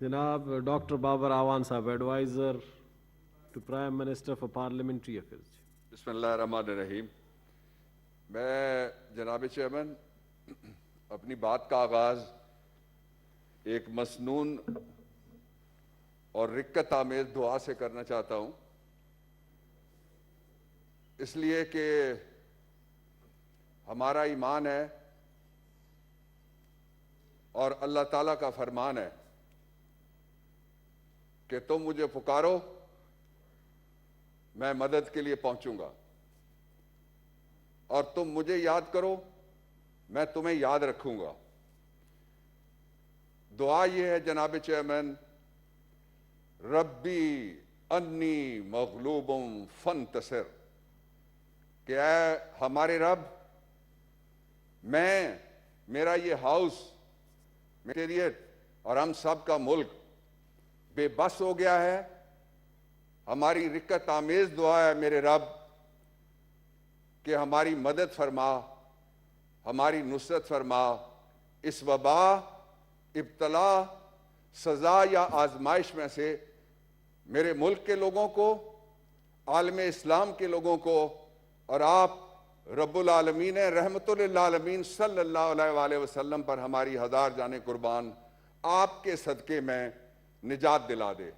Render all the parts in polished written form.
جناب doctor Babar Awan Sahib, adviser to prime minister for parliamentary affairs. بسم اللہ الرحمن الرحیم. میں جناب چیئرمین اپنی بات کا آغاز ایک مسنون اور رکت آمیز دعا سے کرنا چاہتا ہوں, اس لیے کہ ہمارا ایمان ہے اور اللہ تعالیٰ کا فرمان ہے کہ تم مجھے پکارو, میں مدد کے لیے پہنچوں گا, اور تم مجھے یاد کرو, میں تمہیں یاد رکھوں گا. دعا یہ ہے جناب چیئرمین, ربی انی مغلوب فانتصر, کہ اے ہمارے رب, میرا یہ ہاؤس میریٹ اور ہم سب کا ملک بے بس ہو گیا ہے. ہماری رکت آمیز دعا ہے میرے رب کہ ہماری مدد فرما, ہماری نصرت فرما. اس وبا, ابتلا, سزا یا آزمائش میں سے میرے ملک کے لوگوں کو, عالم اسلام کے لوگوں کو, اور آپ رب العالمین رحمت للعالمین صلی اللہ علیہ وآلہ وسلم پر ہماری ہزار جانیں قربان, آپ کے صدقے میں نجات دلا دے.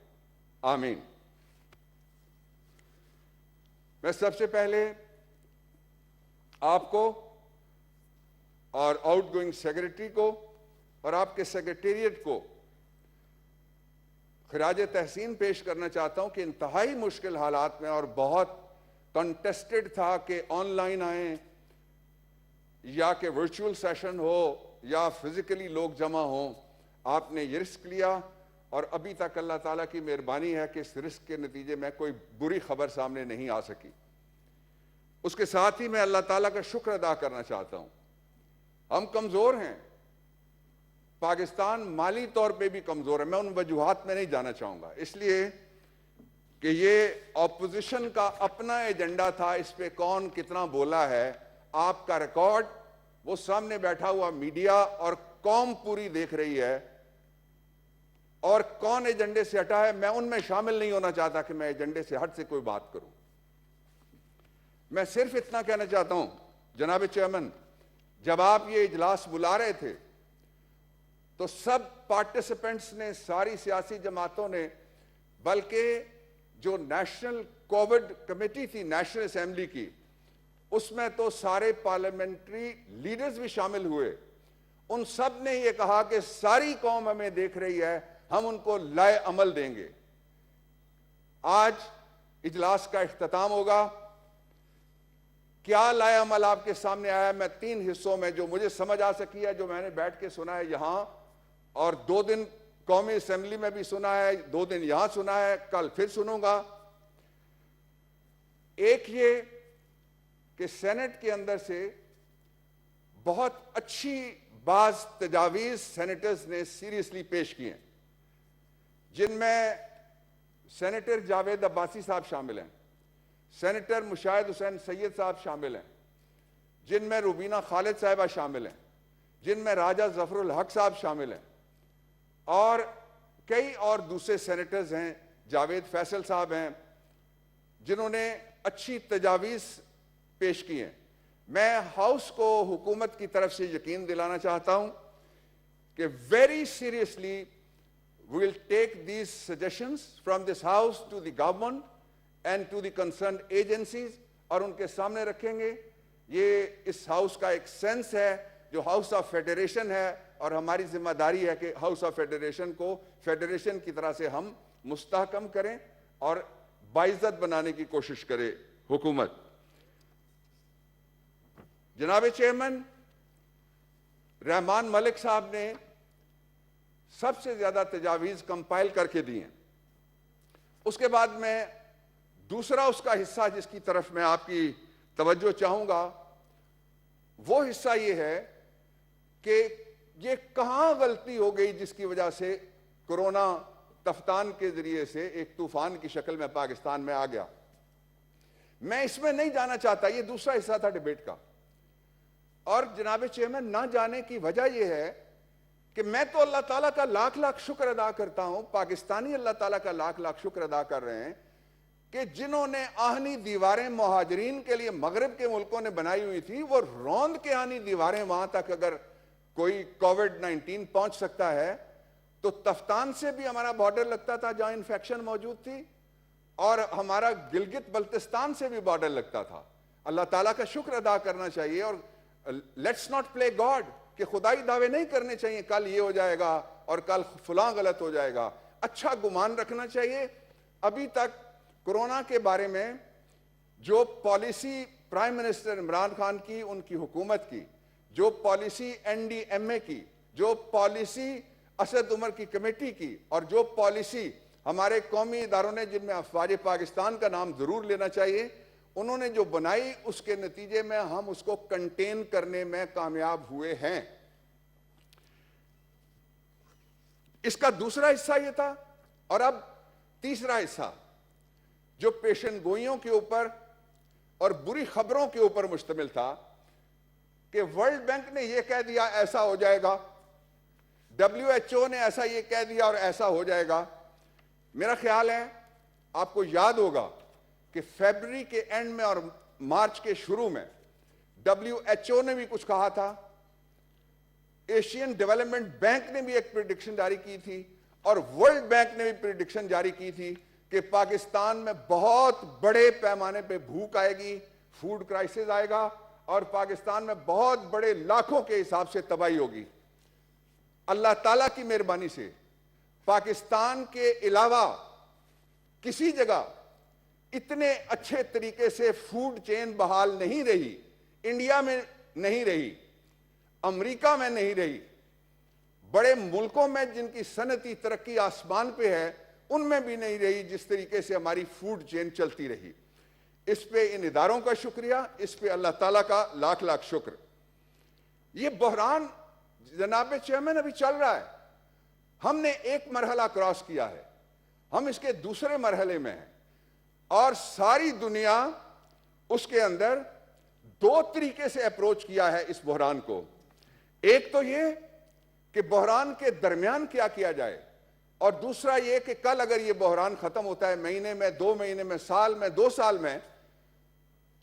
آمین. میں سب سے پہلے آپ کو اور آؤٹ گوئنگ سیکریٹری کو اور آپ کے سیکریٹریٹ کو خراج تحسین پیش کرنا چاہتا ہوں کہ انتہائی مشکل حالات میں, اور بہت کنٹیسٹڈ تھا کہ آن لائن آئیں یا کہ ورچوئل سیشن ہو یا فزیکلی لوگ جمع ہوں, آپ نے یہ رسک لیا, اور ابھی تک اللہ تعالیٰ کی مہربانی ہے کہ اس رسک کے نتیجے میں کوئی بری خبر سامنے نہیں آ سکی. اس کے ساتھ ہی میں اللہ تعالیٰ کا شکر ادا کرنا چاہتا ہوں. ہم کمزور ہیں, پاکستان مالی طور پہ بھی کمزور ہے. میں ان وجوہات میں نہیں جانا چاہوں گا, اس لیے کہ یہ اپوزیشن کا اپنا ایجنڈا تھا, اس پہ کون کتنا بولا ہے. آپ کا ریکارڈ وہ سامنے بیٹھا ہوا میڈیا اور قوم پوری دیکھ رہی ہے, اور کون ایجنڈے سے ہٹا ہے میں ان میں شامل نہیں ہونا چاہتا کہ میں ایجنڈے سے ہٹ سے کوئی بات کروں. میں صرف اتنا کہنا چاہتا ہوں جناب چیئرمین, جب آپ یہ اجلاس بلا رہے تھے تو سب پارٹیسپینٹس نے, ساری سیاسی جماعتوں نے, بلکہ جو نیشنل کووڈ کمیٹی تھی نیشنل اسمبلی کی, اس میں تو سارے پارلیمنٹری لیڈرز بھی شامل ہوئے, ان سب نے یہ کہا کہ ساری قوم ہمیں دیکھ رہی ہے, ہم ان کو لائے عمل دیں گے. آج اجلاس کا اختتام ہوگا. کیا لائے عمل آپ کے سامنے آیا ہے؟ میں 3 حصوں میں جو مجھے سمجھ آ سکی ہے, جو میں نے بیٹھ کے سنا ہے یہاں, اور 2 دن قومی اسمبلی میں بھی سنا ہے, 2 دن یہاں سنا ہے, کل پھر سنوں گا. ایک یہ کہ سینٹ کے اندر سے بہت اچھی بعض تجاویز سینیٹرز نے سیریسلی پیش کی ہیں, جن میں سینیٹر جاوید عباسی صاحب شامل ہیں, سینیٹر مشاہد حسین سید صاحب شامل ہیں, جن میں روبینہ خالد صاحبہ شامل ہیں, جن میں راجہ ظفر الحق صاحب شامل ہیں, اور کئی اور دوسرے سینیٹرز ہیں, جاوید فیصل صاحب ہیں, جنہوں نے اچھی تجاویز پیش کی ہیں. میں ہاؤس کو حکومت کی طرف سے یقین دلانا چاہتا ہوں کہ very seriously we will take these suggestions from this house to the government and to the concerned agencies, اور ان کے سامنے رکھیں گے. یہ اس ہاؤس کا ایک سینس ہے جو ہاؤس آف فیڈریشن ہے, اور ہماری ذمہ داری ہے کہ ہاؤس آف فیڈریشن کو فیڈریشن کی طرح سے ہم مستحکم کریں اور باعزت بنانے کی کوشش کرے حکومت. جناب چیئرمین, رحمان ملک صاحب نے سب سے زیادہ تجاویز کمپائل کر کے دی ہیں. اس کے بعد میں دوسرا اس کا حصہ جس کی طرف میں آپ کی توجہ چاہوں گا, وہ حصہ یہ ہے کہ یہ کہاں غلطی ہو گئی جس کی وجہ سے کورونا تفتان کے ذریعے سے ایک طوفان کی شکل میں پاکستان میں آ گیا. میں اس میں نہیں جانا چاہتا, یہ دوسرا حصہ تھا ڈیبیٹ کا. اور جناب چیئرمین, نہ جانے کی وجہ یہ ہے کہ میں تو اللہ تعالیٰ کا لاکھ لاکھ شکر ادا کرتا ہوں، پاکستانی اللہ تعالیٰ کا لاکھ لاکھ شکر ادا کر رہے ہیں کہ جنہوں نے آہنی دیواریں مہاجرین کے لیے مغرب کے ملکوں نے بنائی ہوئی تھی، وہ روند کے آہنی دیواریں وہاں تک اگر کوئی کووڈ-19 پہنچ سکتا ہے تو تفتان سے بھی ہمارا بارڈر لگتا تھا جہاں انفیکشن موجود تھی، اور ہمارا گلگت بلتستان سے بھی بارڈر لگتا تھا۔ اللہ تعالیٰ کا شکر ادا کرنا چاہیے، اور لیٹس ناٹ پلے گاڈ کہ خدائی دعوے نہیں کرنے چاہیے کل یہ ہو جائے گا اور کل فلاں غلط ہو جائے گا۔ اچھا گمان رکھنا چاہیے۔ ابھی تک کورونا کے بارے میں جو policy prime minister Imran Khan کی، ان کی حکومت کی، جو پالیسی NDMA کی، جو پالیسی اسد عمر کی کمیٹی کی، اور جو پالیسی ہمارے قومی اداروں نے، جن میں افواج پاکستان کا نام ضرور لینا چاہیے، انہوں نے جو بنائی، اس کے نتیجے میں ہم اس کو کنٹین کرنے میں کامیاب ہوئے ہیں۔ اس کا دوسرا حصہ یہ تھا، اور اب تیسرا حصہ جو پیشن گوئیوں کے اوپر اور بری خبروں کے اوپر مشتمل تھا کہ ورلڈ بینک نے یہ کہہ دیا ایسا ہو جائے گا، WHO نے ایسا یہ کہہ دیا اور ایسا ہو جائے گا۔ میرا خیال ہے آپ کو یاد ہوگا کہ فیبروری کے اینڈ میں اور مارچ کے شروع میں WHO نے بھی کچھ کہا تھا، ایشین ڈیولپمنٹ بینک نے بھی ایک پریڈکشن جاری کی تھی، اور ورلڈ بینک نے بھی پریڈکشن جاری کی تھی کہ پاکستان میں بہت بڑے پیمانے پہ بھوک آئے گی، فوڈ کرائسس آئے گا، اور پاکستان میں بہت بڑے لاکھوں کے حساب سے تباہی ہوگی۔ اللہ تعالیٰ کی مہربانی سے پاکستان کے علاوہ کسی جگہ اتنے اچھے طریقے سے فوڈ چین بحال نہیں رہی، انڈیا میں نہیں رہی، امریکہ میں نہیں رہی، بڑے ملکوں میں جن کی صنعتی ترقی آسمان پہ ہے ان میں بھی نہیں رہی، جس طریقے سے ہماری فوڈ چین چلتی رہی۔ اس پہ ان اداروں کا شکریہ، اس پہ اللہ تعالیٰ کا لاکھ لاکھ شکر۔ یہ بحران جناب چیئرمین ابھی چل رہا ہے، ہم نے ایک مرحلہ کراس کیا ہے، ہم اس کے دوسرے مرحلے میں ہیں، اور ساری دنیا اس کے اندر دو طریقے سے اپروچ کیا ہے اس بحران کو۔ ایک تو یہ کہ بحران کے درمیان کیا کیا جائے، اور دوسرا یہ کہ کل اگر یہ بحران ختم ہوتا ہے مہینے میں، 2 مہینے میں، سال میں، 2 سال میں،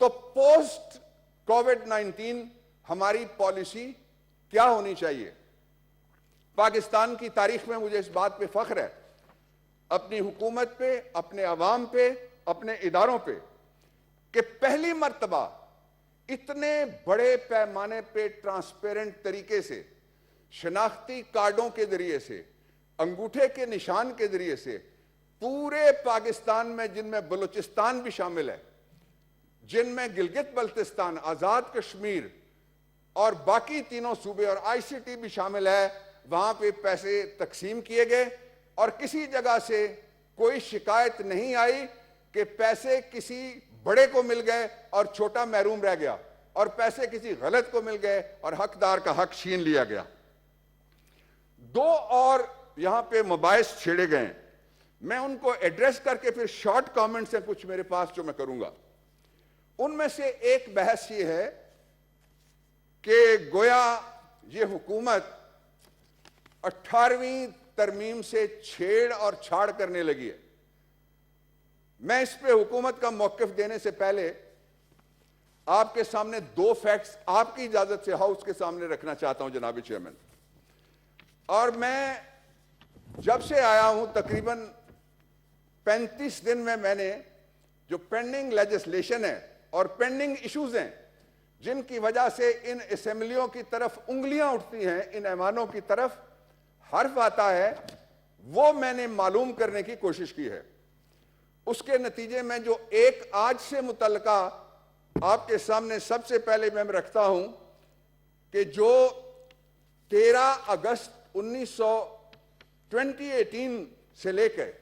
تو پوسٹ کووڈ-19 ہماری پالیسی کیا ہونی چاہیے۔ پاکستان کی تاریخ میں مجھے اس بات پہ فخر ہے، اپنی حکومت پہ، اپنے عوام پہ، اپنے اداروں پہ، کہ پہلی مرتبہ اتنے بڑے پیمانے پہ ٹرانسپیرنٹ طریقے سے، شناختی کارڈوں کے ذریعے سے، انگوٹھے کے نشان کے ذریعے سے، پورے پاکستان میں، جن میں بلوچستان بھی شامل ہے، جن میں گلگت بلتستان، آزاد کشمیر اور باقی تینوں صوبے اور ICT بھی شامل ہے، وہاں پہ پیسے تقسیم کیے گئے، اور کسی جگہ سے کوئی شکایت نہیں آئی کہ پیسے کسی بڑے کو مل گئے اور چھوٹا محروم رہ گیا، اور پیسے کسی غلط کو مل گئے اور حقدار کا حق چھین لیا گیا۔ 2 اور یہاں پہ مباحث چھیڑے گئے ہیں، میں ان کو ایڈریس کر کے پھر شارٹ کامنٹس ہیں کچھ میرے پاس جو میں کروں گا۔ ان میں سے ایک بحث یہ ہے کہ گویا یہ حکومت 18ویں ترمیم سے چھیڑ اور چھاڑ کرنے لگی ہے۔ میں اس پہ حکومت کا موقف دینے سے پہلے آپ کے سامنے 2 فیکٹس آپ کی اجازت سے ہاؤس کے سامنے رکھنا چاہتا ہوں جناب چیئرمین۔ اور میں جب سے آیا ہوں تقریباً 35 دن میں نے جو پینڈنگ لیجسلیشن ہے اور پینڈنگ ایشوز ہیں جن کی وجہ سے ان اسمبلیوں کی طرف انگلیاں اٹھتی ہیں، ان ایوانوں کی طرف حرف آتا ہے، وہ میں نے معلوم کرنے کی کوشش کی ہے۔ اس کے نتیجے میں جو ایک آج سے متعلقہ آپ کے سامنے سب سے پہلے میں رکھتا ہوں کہ جو 13 اگست 2018 سے لے کے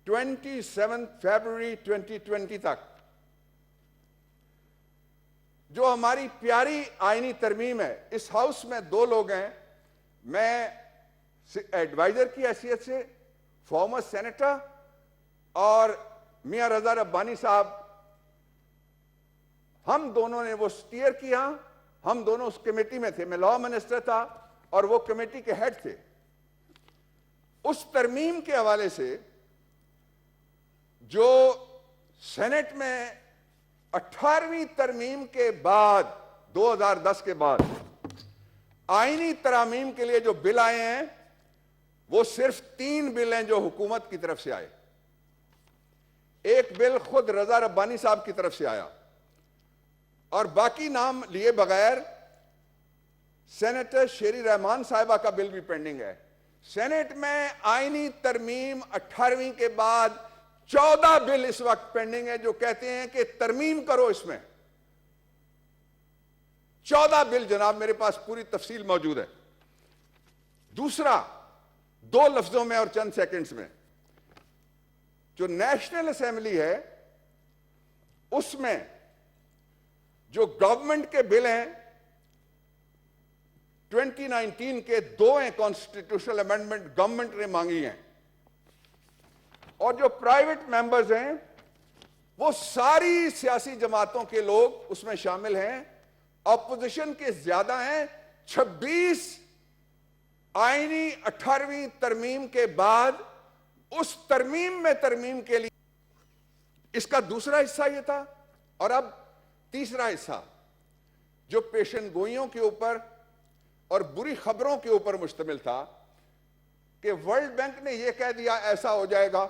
27 فیبروری 2020 تک جو ہماری پیاری آئینی ترمیم ہے، اس ہاؤس میں 2 لوگ ہیں، میں ایڈوائزر کی حیثیت سے، فارمر سینیٹر، اور میاں رضا ربانی صاحب، ہم دونوں نے وہ سٹیئر کیا، ہم دونوں اس کمیٹی میں تھے، میں لا منسٹر تھا اور وہ کمیٹی کے ہیڈ تھے. اس ترمیم کے حوالے سے جو سینٹ میں 18ویں ترمیم کے بعد 2010 کے بعد آئینی ترامیم کے لیے جو بل آئے ہیں وہ صرف 3 بل ہیں جو حکومت کی طرف سے آئے. ایک بل خود رضا ربانی صاحب کی طرف سے آیا اور باقی نام لیے بغیر سینیٹر شیری رحمان صاحبہ کا بل بھی پینڈنگ ہے. سینٹ میں آئینی ترمیم 18ویں کے بعد 14 بل اس وقت پینڈنگ ہے جو کہتے ہیں کہ ترمیم کرو. اس میں 14 بل جناب میرے پاس پوری تفصیل موجود ہے. دوسرا 2 لفظوں میں اور چند سیکنڈز میں جو نیشنل اسمبلی ہے اس میں جو گورنمنٹ کے بل ہیں 2019 کے 2 ہیں کانسٹیٹیوشنل امینڈمنٹ گورنمنٹ نے مانگی ہیں اور جو پرائیویٹ ممبرز ہیں وہ ساری سیاسی جماعتوں کے لوگ اس میں شامل ہیں. اپوزیشن کے زیادہ ہیں. 26 آئینی 18ویں ترمیم کے بعد اس ترمیم میں ترمیم کے لیے اس کا دوسرا حصہ یہ تھا. اور اب تیسرا حصہ جو پیشن گوئیوں کے اوپر اور بری خبروں کے اوپر مشتمل تھا کہ ورلڈ بینک نے یہ کہہ دیا ایسا ہو جائے گا,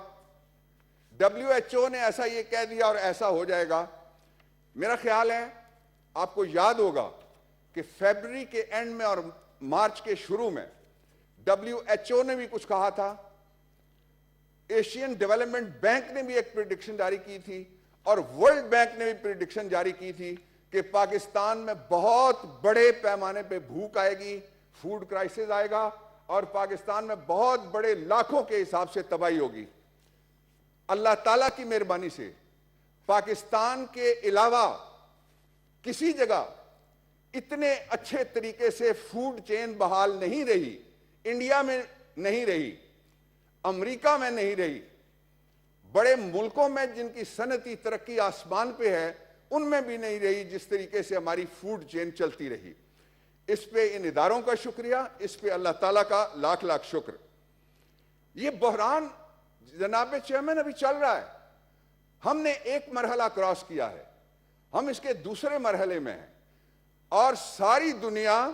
WHO نے ایسا یہ کہہ دیا اور ایسا ہو جائے گا. میرا خیال ہے آپ کو یاد ہوگا کہ فیبروری کے اینڈ میں اور مارچ کے شروع میں WHO نے بھی کچھ کہا تھا, ایشین ڈیولپمنٹ بینک نے بھی ایک پریڈکشن جاری کی تھی اور ورلڈ بینک نے بھی پریڈکشن جاری کی تھی کہ پاکستان میں بہت بڑے پیمانے پہ بھوک آئے گی, فوڈ کرائسس آئے گا اور پاکستان میں بہت بڑے لاکھوں کے حساب سے تباہی ہوگی. اللہ تعالیٰ کی مہربانی سے پاکستان کے علاوہ کسی جگہ اتنے اچھے طریقے سے فوڈ چین بحال نہیں رہی. انڈیا میں نہیں رہی, امریکہ میں نہیں رہی, بڑے ملکوں میں جن کی صنعتی ترقی آسمان پہ ہے ان میں بھی نہیں رہی جس طریقے سے ہماری فوڈ چین چلتی رہی. اس پہ ان اداروں کا شکریہ, اس پہ اللہ تعالیٰ کا لاکھ لاکھ شکر. یہ بحران جناب چیئرمین ابھی چل رہا ہے. ہم نے ایک مرحلہ کراس کیا ہے, ہم اس کے دوسرے مرحلے میں ہیں اور ساری دنیا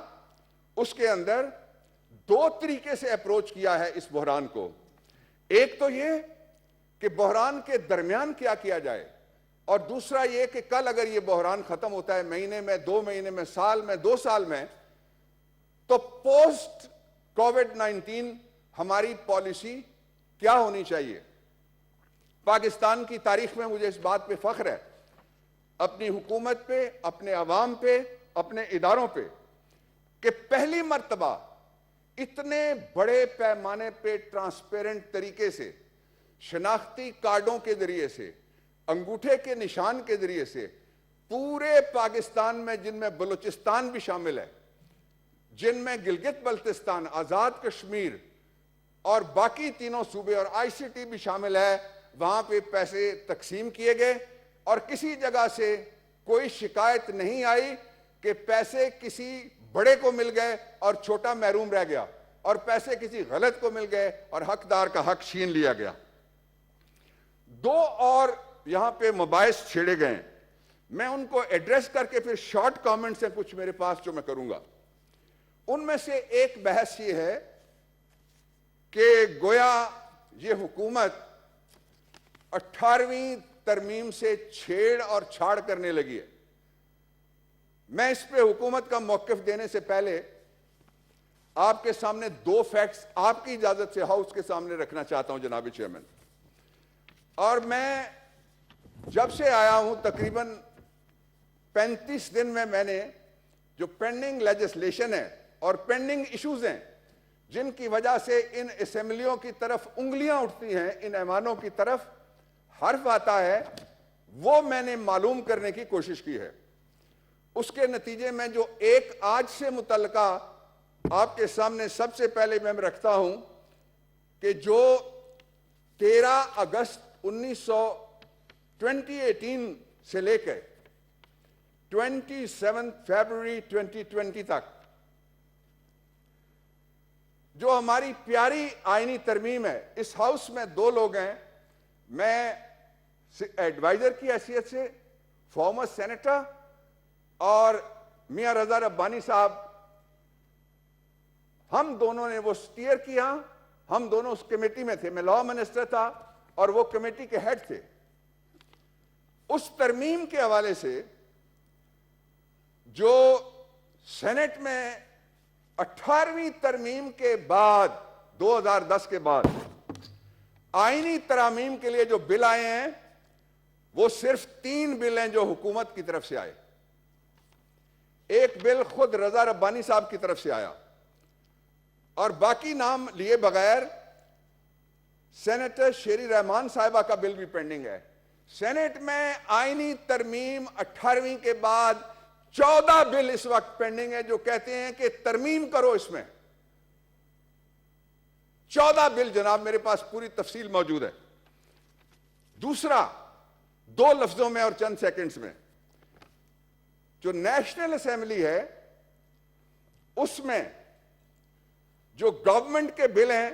اس کے اندر 2 طریقے سے اپروچ کیا ہے اس بحران کو. ایک تو یہ کہ بحران کے درمیان کیا کیا جائے اور دوسرا یہ کہ کل اگر یہ بحران ختم ہوتا ہے مہینے میں, 2 مہینے میں, سال میں, 2 سال میں, تو پوسٹ کووڈ-19 ہماری پالیسی کیا ہونی چاہیے. پاکستان کی تاریخ میں مجھے اس بات پہ فخر ہے, اپنی حکومت پہ, اپنے عوام پہ, اپنے اداروں پہ, کہ پہلی مرتبہ اتنے بڑے پیمانے پہ ٹرانسپیرنٹ طریقے سے شناختی کارڈوں کے ذریعے سے, انگوٹھے کے نشان کے ذریعے سے پورے پاکستان میں, جن میں بلوچستان بھی شامل ہے, جن میں گلگت بلتستان, آزاد کشمیر اور باقی تینوں صوبے اور ICT بھی شامل ہے, وہاں پہ پیسے تقسیم کیے گئے اور کسی جگہ سے کوئی شکایت نہیں آئی کہ پیسے کسی بڑے کو مل گئے اور چھوٹا محروم رہ گیا اور پیسے کسی غلط کو مل گئے اور حقدار کا حق چھین لیا گیا. 2 اور یہاں پہ مباحث چھیڑے گئے, میں ان کو ایڈریس کر کے پھر شارٹ کامنٹس ہیں کچھ میرے پاس جو میں کروں گا. ان میں سے ایک بحث یہ ہے کہ گویا یہ حکومت 18ویں ترمیم سے چھیڑ اور چھاڑ کرنے لگی ہے. میں اس پہ حکومت کا موقف دینے سے پہلے آپ کے سامنے 2 فیکٹس آپ کی اجازت سے ہاؤس کے سامنے رکھنا چاہتا ہوں جناب چیئرمین. اور میں جب سے آیا ہوں تقریباً 35 دن میں نے جو پینڈنگ لیجسلیشن ہے اور پینڈنگ ایشوز ہیں جن کی وجہ سے ان اسمبلیوں کی طرف انگلیاں اٹھتی ہیں, ان ایوانوں کی طرف حرف آتا ہے, وہ میں نے معلوم کرنے کی کوشش کی ہے. اس کے نتیجے میں جو ایک آج سے متعلقہ آپ کے سامنے سب سے پہلے میں رکھتا ہوں کہ جو 13 اگست 2018 سے لے کے 27 فیبروری 2020 تک جو ہماری پیاری آئینی ترمیم ہے، اس ہاؤس میں دو لوگ ہیں، میں ایڈوائزر کی حیثیت سے فارمر سینیٹر اور میاں رضا ربانی صاحب، ہم دونوں نے وہ سٹیئر کیا، ہم دونوں اس کمیٹی میں تھے، میں لا منسٹر تھا اور وہ کمیٹی کے ہیڈ تھے۔ اس ترمیم کے حوالے سے جو سینٹ میں 18ویں ترمیم کے بعد 2010 کے بعد آئینی ترامیم کے لیے جو بل آئے ہیں، وہ صرف 3 بل ہیں جو حکومت کی طرف سے آئے۔ ایک بل خود رضا ربانی صاحب کی طرف سے آیا اور باقی نام لیے بغیر سینیٹر شیری رحمان صاحبہ کا بل بھی پینڈنگ ہے۔ سینٹ میں آئینی ترمیم 18ویں کے بعد 14 بل اس وقت پینڈنگ ہے جو کہتے ہیں کہ ترمیم کرو اس میں۔ 14 بل جناب، میرے پاس پوری تفصیل موجود ہے۔ دوسرا، 2 لفظوں میں اور چند سیکنڈز میں، جو نیشنل اسمبلی ہے اس میں جو گورنمنٹ کے بل ہیں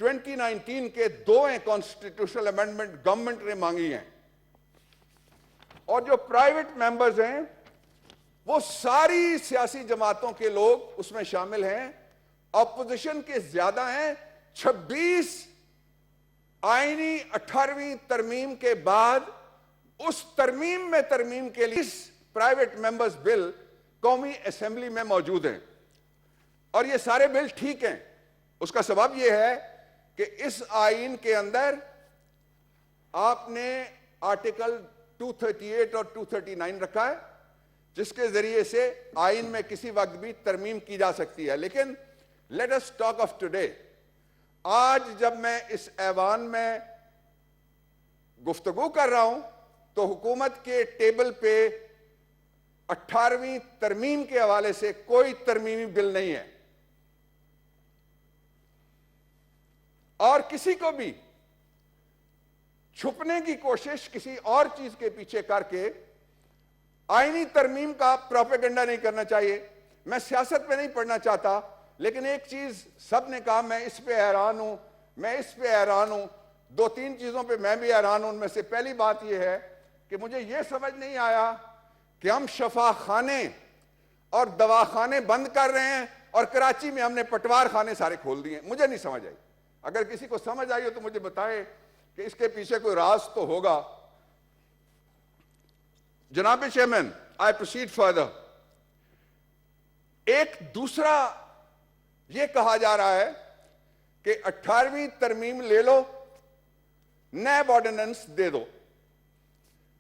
2019 کے 2 ہیں کانسٹیٹیوشنل امینڈمنٹ گورنمنٹ نے مانگی ہیں، اور جو پرائیویٹ ممبرز ہیں وہ ساری سیاسی جماعتوں کے لوگ اس میں شامل ہیں، اپوزیشن کے زیادہ ہیں۔ 26 آئینی 18ویں ترمیم کے بعد اس ترمیم میں ترمیم کے لیے پرائیویٹ ممبرز بل قومی اسمبلی میں موجود ہیں، اور یہ سارے بل ٹھیک ہیں۔ اس کا سبب یہ ہے کہ اس آئین کے اندر آپ نے آرٹیکل 238 اور 239 رکھا ہے، جس کے ذریعے سے آئین میں کسی وقت بھی ترمیم کی جا سکتی ہے۔ لیکن let us talk of today. آج جب میں اس ایوان میں گفتگو کر رہا ہوں تو حکومت کے ٹیبل پہ 18ویں ترمیم کے حوالے سے کوئی ترمیمی بل نہیں ہے، اور کسی کو بھی چھپنے کی کوشش کسی اور چیز کے پیچھے کر کے آئینی ترمیم کا پروپیگنڈا نہیں کرنا چاہیے۔ میں سیاست میں نہیں پڑھنا چاہتا، لیکن ایک چیز سب نے کہا، میں اس پہ حیران ہوں، میں اس پہ حیران ہوں۔ 2-3 چیزوں پہ میں بھی حیران ہوں۔ ان میں سے پہلی بات یہ ہے کہ مجھے یہ سمجھ نہیں آیا کہ ہم شفا خانے اور دواخانے بند کر رہے ہیں اور کراچی میں ہم نے پٹوار خانے سارے کھول دیے۔ مجھے نہیں سمجھ آئی۔ اگر کسی کو سمجھ آئی ہو تو مجھے بتائے کہ اس کے پیچھے کوئی راز تو ہوگا۔ جناب چیئرمین، آئی پروسیڈ فردر۔ ایک دوسرا یہ کہا جا رہا ہے کہ 18ویں ترمیم لے لو، نیب آرڈیننس دے دو۔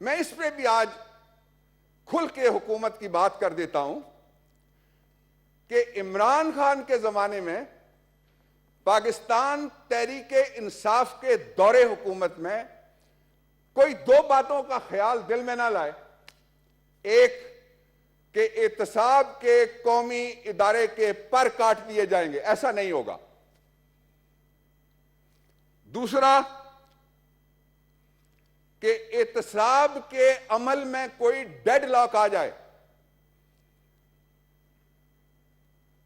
میں اس پہ بھی آج کھل کے حکومت کی بات کر دیتا ہوں کہ عمران خان کے زمانے میں پاکستان تحریک انصاف کے دور حکومت میں کوئی 2 باتوں کا خیال دل میں نہ لائے۔ ایک کہ احتساب کے قومی ادارے کے پر کاٹ دیے جائیں گے، ایسا نہیں ہوگا۔ دوسرا کہ احتساب کے عمل میں کوئی ڈیڈ لاک آ جائے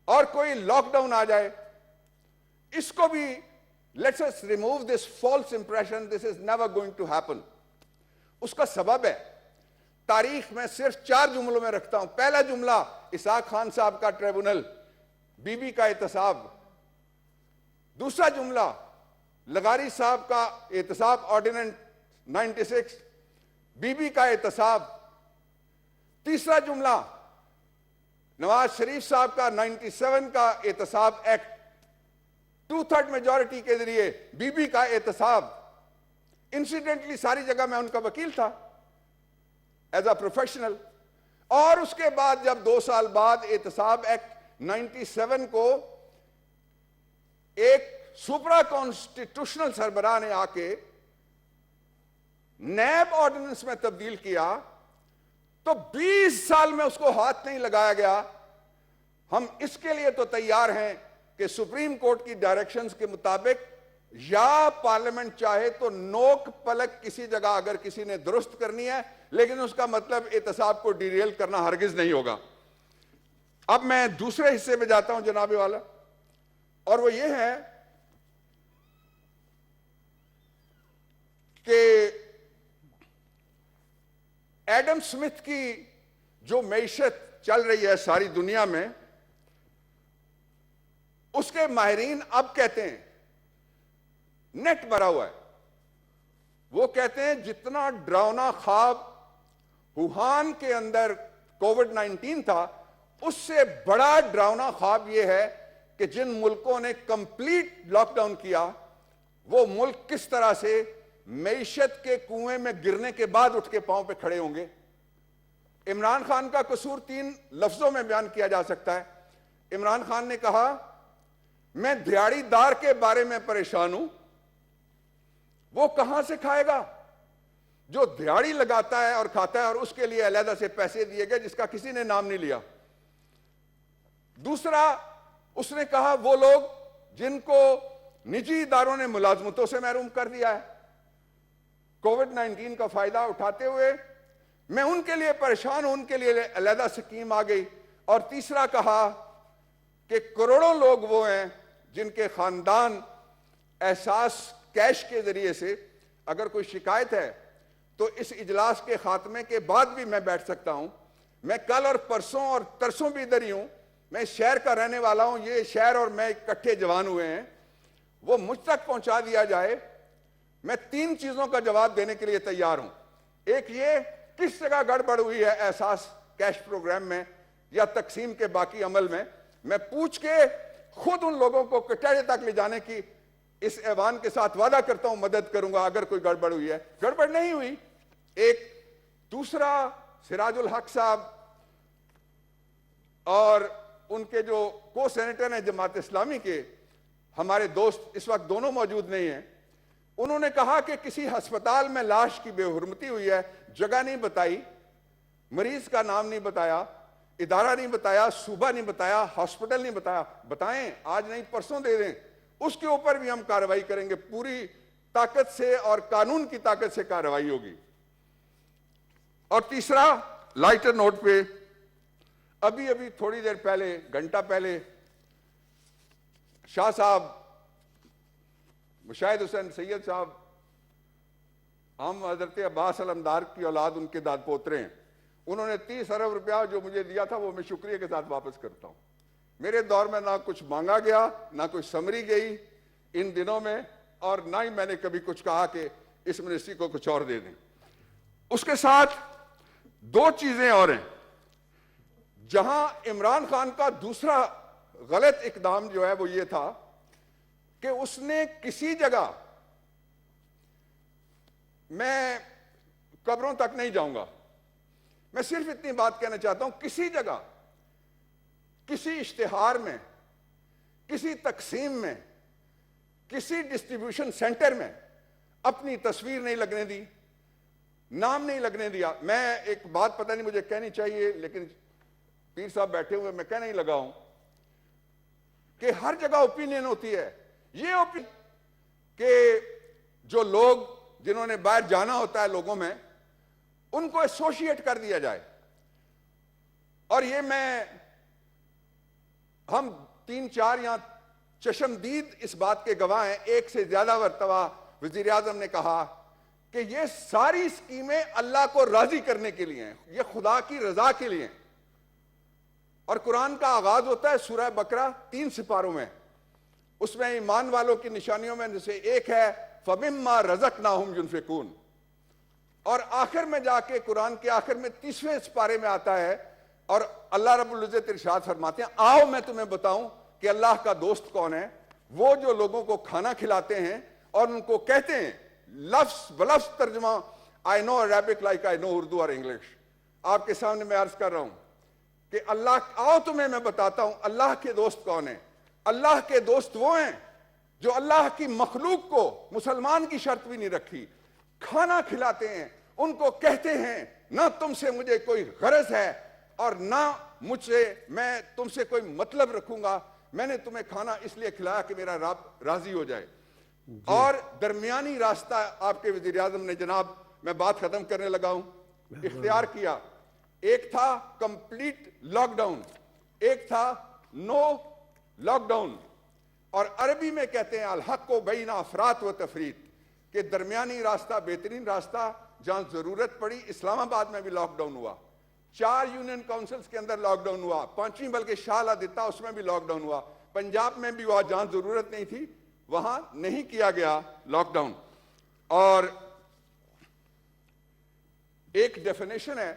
اور کوئی لاک ڈاؤن آ جائے، اس کو بھی let's us remove this false impression this is never going to happen۔ اس کا سبب ہے، تاریخ میں صرف 4 جملوں میں رکھتا ہوں۔ پہلا جملہ اسحاق خان صاحب کا ٹریبونل، بی بی کا احتساب۔ دوسرا جملہ لغاری صاحب کا احتساب آرڈیننس 96، بی بی کا احتساب۔ تیسرا جملہ نواز شریف صاحب کا 97 کا احتساب ایکٹ، 2/3 میجورٹی کے ذریعے بی بی کا احتساب۔ انسیڈنٹلی ساری جگہ میں ان کا وکیل تھا ایز اے پروفیشنل۔ اور اس کے بعد جب 2 سال بعد احتساب ایکٹ 97 کو ایک سپرا کانسٹیٹیوشنل سربراہ نے آ کے نیب آرڈیننس میں تبدیل کیا تو 20 سال میں اس کو ہاتھ نہیں لگایا گیا۔ ہم اس کے لیے تو تیار ہیں کہ سپریم کورٹ کی ڈائریکشنز کے مطابق یا پارلیمنٹ چاہے تو نوک پلک کسی جگہ اگر کسی نے درست کرنی ہے، لیکن اس کا مطلب احتساب کو ڈیریل کرنا ہرگز نہیں ہوگا۔ اب میں دوسرے حصے میں جاتا ہوں جناب والا, اور وہ یہ ہے کہ ایڈم سمتھ کی جو معیشت چل رہی ہے ساری دنیا میں, اس کے ماہرین اب کہتے ہیں نیٹ بھرا ہوا ہے. وہ کہتے ہیں جتنا ڈراؤنا خواب ووہان کے اندر کووڈ-19 تھا, اس سے بڑا ڈراؤنا خواب یہ ہے کہ جن ملکوں نے کمپلیٹ لاک ڈاؤن کیا, وہ ملک کس طرح سے معیشت کے کنویں میں گرنے کے بعد اٹھ کے پاؤں پہ کھڑے ہوں گے. عمران خان کا قصور 3 لفظوں میں بیان کیا جا سکتا ہے. عمران خان نے کہا میں دیہڑی دار کے بارے میں پریشان ہوں, وہ کہاں سے کھائے گا جو دیہڑی لگاتا ہے اور کھاتا ہے اور اس کے لیے علیحدہ سے پیسے دیے گئے جس کا کسی نے نام نہیں لیا. دوسرا اس نے کہا وہ لوگ جن کو نجی اداروں نے ملازمتوں سے محروم کر دیا ہے, کووڈ-19 کا فائدہ اٹھاتے ہوئے میں ان کے لیے پریشان ہوں, ان کے لیے علیحدہ سکیم آ گئی. اور تیسرا کہا کہ کروڑوں لوگ وہ ہیں جن کے خاندان احساس کیش کے ذریعے سے, اگر کوئی شکایت ہے تو اس اجلاس کے خاتمے کے بعد بھی میں بیٹھ سکتا ہوں. میں کل اور پرسوں اور ترسوں بھی ادھر ہی ہوں, میں اس شہر کا رہنے والا ہوں, یہ شہر اور میں اکٹھے جوان ہوئے ہیں, وہ مجھ تک پہنچا دیا جائے. میں 3 چیزوں کا جواب دینے کے لیے تیار ہوں. ایک یہ کس جگہ گڑبڑ ہوئی ہے احساس کیش پروگرام میں یا تقسیم کے باقی عمل میں, میں پوچھ کے خود ان لوگوں کو کٹہرے تک لے جانے کی اس ایوان کے ساتھ وعدہ کرتا ہوں مدد کروں گا اگر کوئی گڑبڑ ہوئی ہے. گڑبڑ نہیں ہوئی. ایک دوسرا, سراج الحق صاحب اور ان کے جو کو سینیٹر ہیں جماعت اسلامی کے, ہمارے دوست اس وقت دونوں موجود نہیں ہیں, انہوں نے کہا کہ کسی ہسپتال میں لاش کی بے حرمتی ہوئی ہے, جگہ نہیں بتائی, مریض کا نام نہیں بتایا, ادارہ نہیں بتایا, صوبہ نہیں بتایا, ہاسپٹل نہیں بتایا. بتائیں, آج نہیں پرسوں دے دیں, اس کے اوپر بھی ہم کارروائی کریں گے. پوری طاقت سے اور قانون کی طاقت سے کارروائی ہوگی. اور تیسرا, لائٹر نوٹ پہ, ابھی تھوڑی دیر پہلے, گھنٹہ پہلے, شاہ صاحب مشاہد حسین سید صاحب, ہم حضرت عباس علمدار کی اولاد, ان کے داد پوترے ہیں, انہوں نے 30 ارب روپیہ جو مجھے دیا تھا وہ میں شکریہ کے ساتھ واپس کرتا ہوں. میرے دور میں نہ کچھ مانگا گیا, نہ کوئی سمری گئی ان دنوں میں, اور نہ ہی میں نے کبھی کچھ کہا کہ اس منسٹری کو کچھ اور دے دیں. اس کے ساتھ 2 چیزیں اور ہیں. جہاں عمران خان کا دوسرا غلط اقدام جو ہے وہ یہ تھا کہ اس نے کسی جگہ, میں قبروں تک نہیں جاؤں گا, میں صرف اتنی بات کہنا چاہتا ہوں, کسی جگہ, کسی اشتہار میں, کسی تقسیم میں, کسی ڈسٹریبیوشن سینٹر میں اپنی تصویر نہیں لگنے دی, نام نہیں لگنے دیا. میں ایک بات پتہ نہیں مجھے کہنی چاہیے لیکن پیر صاحب بیٹھے ہوئے میں کہنے ہی لگا ہوں کہ ہر جگہ اوپینین ہوتی ہے. یہ اوپینین کہ جو لوگ جنہوں نے باہر جانا ہوتا ہے لوگوں میں, ان کو ایسوشیٹ کر دیا جائے. اور یہ ہم 3-4 یہاں چشمدید اس بات کے گواہ ہیں, ایک سے زیادہ مرتبہ وزیر اعظم نے کہا کہ یہ ساری اسکیمیں اللہ کو راضی کرنے کے لیے ہیں, یہ خدا کی رضا کے لیے ہیں. اور قرآن کا آغاز ہوتا ہے سورہ بقرہ 3 سپاروں میں, اس میں ایمان والوں کی نشانیوں میں سے ایک ہے فَمِمَّا رَزَقْنَاهُمْ يُنْفِقُونَ, اور آخر میں جا کے قرآن کے آخر میں 30ویں سپارے میں آتا ہے, اور اللہ رب العزت ارشاد فرماتے ہیں آؤ میں تمہیں بتاؤں کہ اللہ کا دوست کون ہے. وہ جو لوگوں کو کھانا کھلاتے ہیں اور ان کو کہتے ہیں, لفظ بلفظ ترجمہ, I know Arabic like I know Urdu or English, آپ کے سامنے میں عرض کر رہا ہوں کہ اللہ, آؤ تمہیں میں بتاتا ہوں اللہ کے دوست کون ہیں. اللہ کے دوست وہ ہیں جو اللہ کی مخلوق کو, مسلمان کی شرط بھی نہیں رکھی, کھانا کھلاتے ہیں, ان کو کہتے ہیں نہ تم سے مجھے کوئی غرض ہے اور نہ مجھ سے میں تم سے کوئی مطلب رکھوں گا, میں نے تمہیں کھانا اس لیے کھلایا کہ میرا رب راضی ہو جائے. اور درمیانی راستہ آپ کے وزیر اعظم نے, جناب میں بات ختم کرنے لگا ہوں, اختیار کیا. ایک تھا کمپلیٹ لاک ڈاؤن, ایک تھا نو لاک ڈاؤن، اور عربی میں کہتے ہیں الحق و بین افراط و تفریط، کہ درمیانی راستہ بہترین راستہ، جہاں ضرورت پڑی۔ اسلام آباد میں بھی لاک ڈاؤن ہوا، 4 یونین کاؤنسلز کے اندر لاک ڈاؤن ہوا، 5ویں بلکہ شال آدتا اس میں بھی لاک ڈاؤن ہوا، پنجاب میں بھی ہوا، جہاں ضرورت نہیں تھی وہاں نہیں کیا گیا لاک ڈاؤن۔ اور ایک ڈیفینیشن ہے،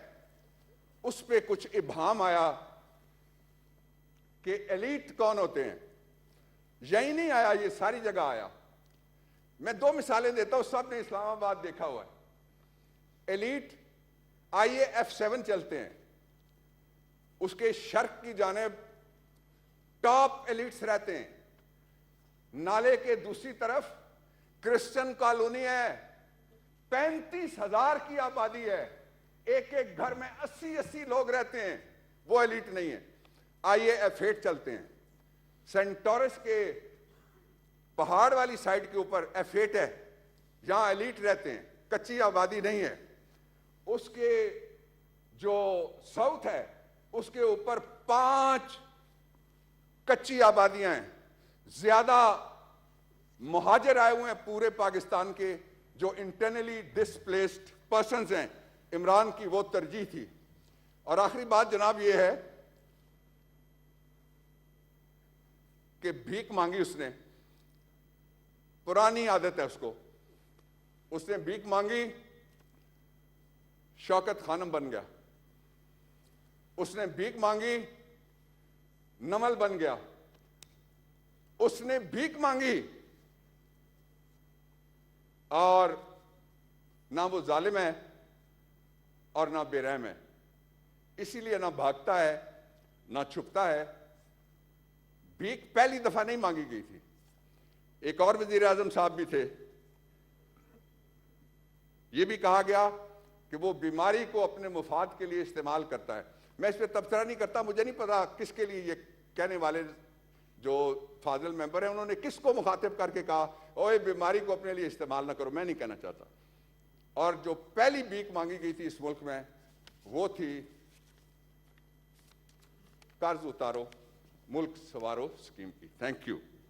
اس پہ کچھ ابہام آیا کہ ایلیٹ کون ہوتے ہیں۔ یہی نہیں آیا، یہ ساری جگہ آیا۔ میں 2 مثالیں دیتا ہوں، سب نے اسلام آباد دیکھا ہوا ہے۔ ایلیٹ IAF7 چلتے ہیں، اس کے شرق کی جانب ٹاپ ایلیٹس رہتے ہیں، نالے کے دوسری طرف کرسچن کالونی ہے، 35,000 کی آبادی ہے، ایک ایک گھر میں 80 لوگ رہتے ہیں، وہ ایلیٹ نہیں ہے۔ IAF8 چلتے ہیں، سینٹورس کے پہاڑ والی سائڈ کے اوپر F8 ہے، جہاں ایلیٹ رہتے ہیں، کچی آبادی نہیں ہے۔ اس کے جو ساؤتھ ہے اس کے اوپر 5 کچی آبادیاں ہیں۔ زیادہ مہاجر آئے ہوئے ہیں پورے پاکستان کے، جو انٹرنلی ڈسپلیسڈ پرسنز ہیں، عمران کی وہ ترجیح تھی۔ اور آخری بات جناب یہ ہے کہ بھیک مانگی اس نے، پرانی عادت ہے اس نے بھیک مانگی، شوکت خانم بن گیا۔ اس نے بھیک مانگی، نمل بن گیا۔ اس نے بھیک مانگی اور نہ وہ ظالم ہے اور نہ بے رحم ہے، اسی لیے نہ بھاگتا ہے نہ چھپتا ہے۔ بھیک پہلی دفعہ نہیں مانگی گئی تھی، ایک اور وزیر اعظم صاحب بھی تھے، یہ بھی کہا گیا کہ وہ بیماری کو اپنے مفاد کے لیے استعمال کرتا ہے۔ میں اس پہ تبصرہ نہیں کرتا، مجھے نہیں پتا کس کے لیے یہ کہنے والے جو فاضل ممبر ہیں انہوں نے کس کو مخاطب کر کے کہا اوے بیماری کو اپنے لیے استعمال نہ کرو، میں نہیں کہنا چاہتا۔ اور جو پہلی بھیک مانگی گئی تھی اس ملک میں وہ تھی قرض اتارو ملک سوارو اسکیم کی۔ Thank you.